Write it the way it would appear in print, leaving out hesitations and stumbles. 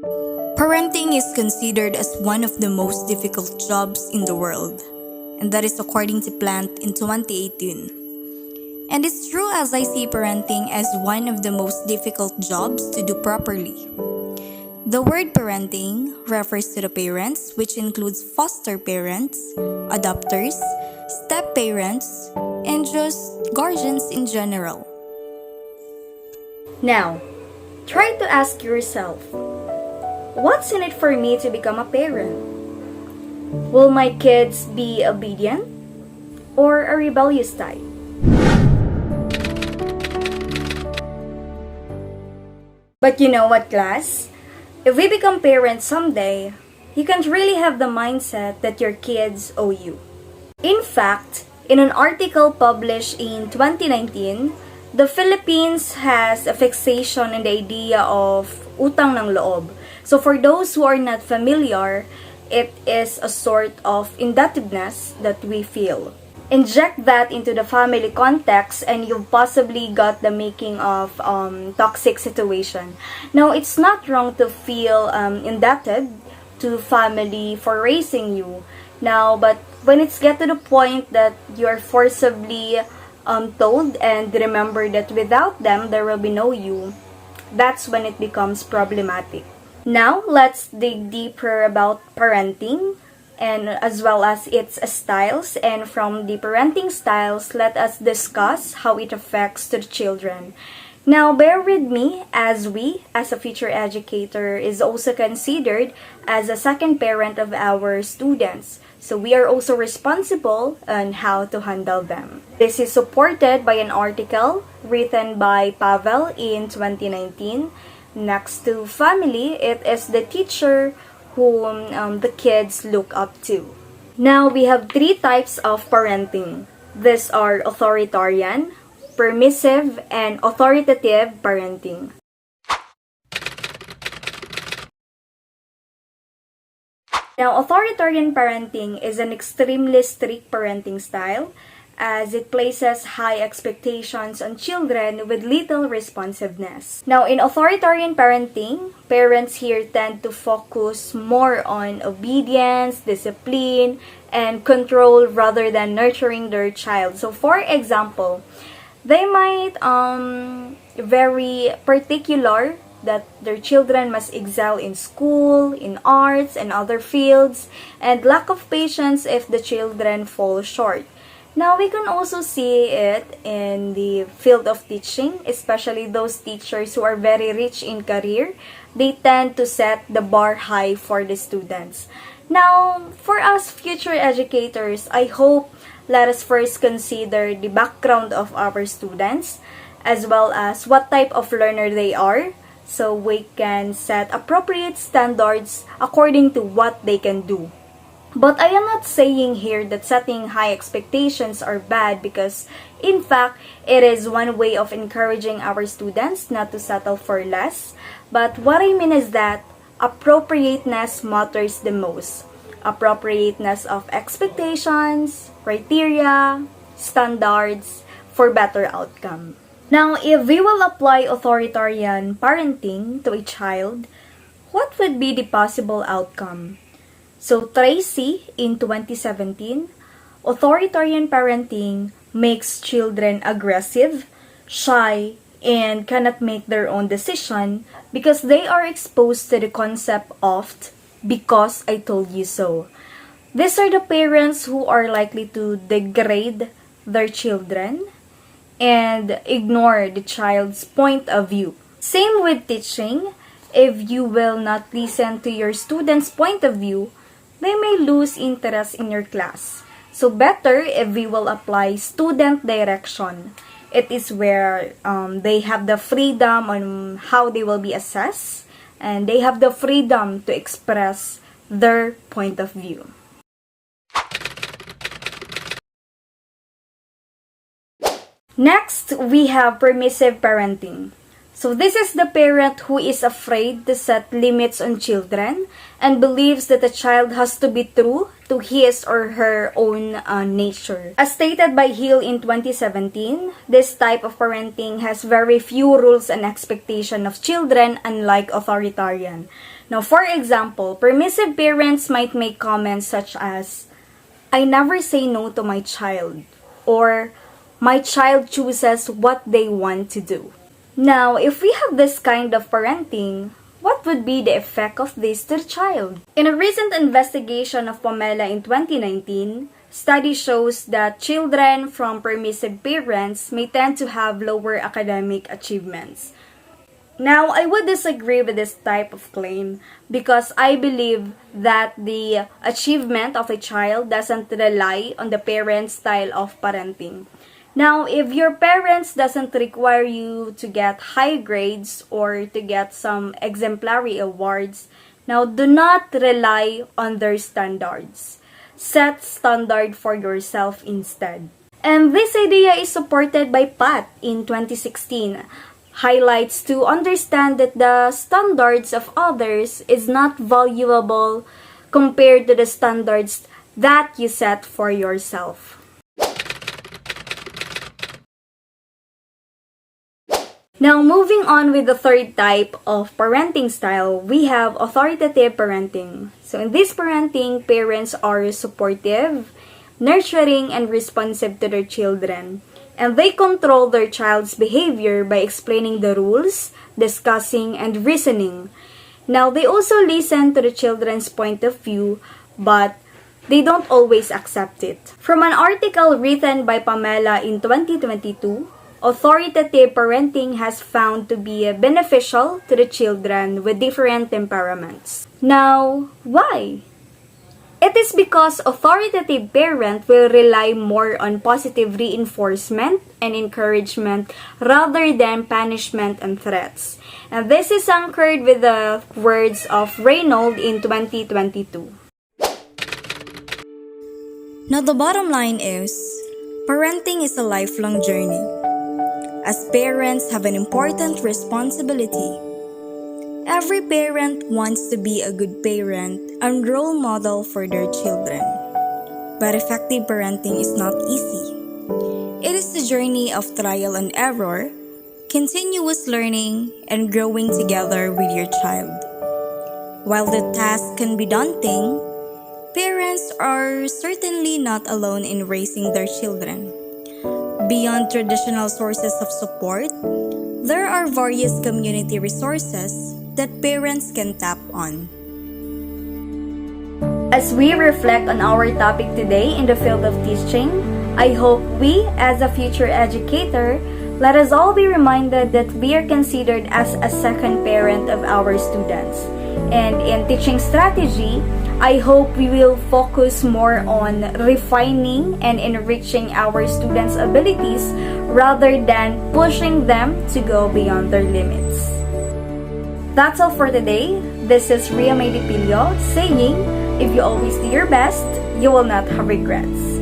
Parenting is considered as one of the most difficult jobs in the world, and that is according to Plant in 2018. And it's true as I see parenting as one of the most difficult jobs to do properly. The word parenting refers to the parents, which includes foster parents, adopters, step parents, and just guardians in general. Now, try to ask yourself, what's in it for me to become a parent? Will my kids be obedient or a rebellious type? But you know what, class? If we become parents someday, you can't really have the mindset that your kids owe you. In fact, in an article published in 2019, the Philippines has a fixation on the idea of utang ng loob. So for those who are not familiar, it is a sort of indebtedness that we feel. Inject that into the family context and you've possibly got the making of toxic situation. Now, it's not wrong to feel indebted to family for raising you. Now, but when it's get to the point that you're forcibly told and remember that without them, there will be no you, that's when it becomes problematic. Now, let's dig deeper about parenting and as well as its styles, and from the parenting styles, let us discuss how it affects to the children. Now, bear with me as we, as a future educator, is also considered as a second parent of our students. So we are also responsible on how to handle them. This is supported by an article written by Pavel in 2019. Next to family, it is the teacher whom the kids look up to. Now, we have three types of parenting. These are authoritarian, permissive, and authoritative parenting. Now, authoritarian parenting is an extremely strict parenting style as it places high expectations on children with little responsiveness. Now, in authoritarian parenting, parents here tend to focus more on obedience, discipline, and control rather than nurturing their child. So, for example, they might very particular that their children must excel in school, in arts, and other fields, and lack of patience if the children fall short. Now, we can also see it in the field of teaching, especially those teachers who are very rich in career. They tend to set the bar high for the students. Now, for us future educators, I hope let us first consider the background of our students as well as what type of learner they are, so we can set appropriate standards according to what they can do. But I am not saying here that setting high expectations are bad, because in fact, it is one way of encouraging our students not to settle for less. But what I mean is that appropriateness matters the most. Appropriateness of expectations, criteria, standards for better outcome. Now, if we will apply authoritarian parenting to a child, what would be the possible outcome? So, Tracy, in 2017, authoritarian parenting makes children aggressive, shy, and cannot make their own decision because they are exposed to the concept of "because I told you so." These are the parents who are likely to degrade their children and ignore the child's point of view. Same with teaching. If you will not listen to your students' point of view, they may lose interest in your class. So better if we will apply student direction. It is where they have the freedom on how they will be assessed, and they have the freedom to express their point of view. Next, we have permissive parenting. So this is the parent who is afraid to set limits on children and believes that a child has to be true to his or her own nature. As stated by Hill in 2017, this type of parenting has very few rules and expectations of children, unlike authoritarian. Now, for example, permissive parents might make comments such as, "I never say no to my child," or "My child chooses what they want to do." Now, if we have this kind of parenting, what would be the effect of this to the child? In a recent investigation of Pamela in 2019, study shows that children from permissive parents may tend to have lower academic achievements. Now, I would disagree with this type of claim because I believe that the achievement of a child doesn't rely on the parent's style of parenting. Now, if your parents doesn't require you to get high grades or to get some exemplary awards, now do not rely on their standards. Set standard for yourself instead. And this idea is supported by Pat in 2016. Highlights to understand that the standards of others is not valuable compared to the standards that you set for yourself. Now, moving on with the third type of parenting style, we have authoritative parenting. So in this parenting, parents are supportive, nurturing, and responsive to their children. And they control their child's behavior by explaining the rules, discussing, and reasoning. Now, they also listen to the children's point of view, but they don't always accept it. From an article written by Pamela in 2022, authoritative parenting has found to be beneficial to the children with different temperaments. Now, why? It is because authoritative parent will rely more on positive reinforcement and encouragement rather than punishment and threats. And this is anchored with the words of Reynolds in 2022. Now, the bottom line is, parenting is a lifelong journey. As parents have an important responsibility. Every parent wants to be a good parent and role model for their children. But effective parenting is not easy. It is a journey of trial and error, continuous learning, and growing together with your child. While the task can be daunting, parents are certainly not alone in raising their children. Beyond traditional sources of support, there are various community resources that parents can tap on. As we reflect on our topic today in the field of teaching, I hope we, as a future educator, let us all be reminded that we are considered as a second parent of our students. And in teaching strategy, I hope we will focus more on refining and enriching our students' abilities rather than pushing them to go beyond their limits. That's all for today. This is Ria May Dipilio saying, if you always do your best, you will not have regrets.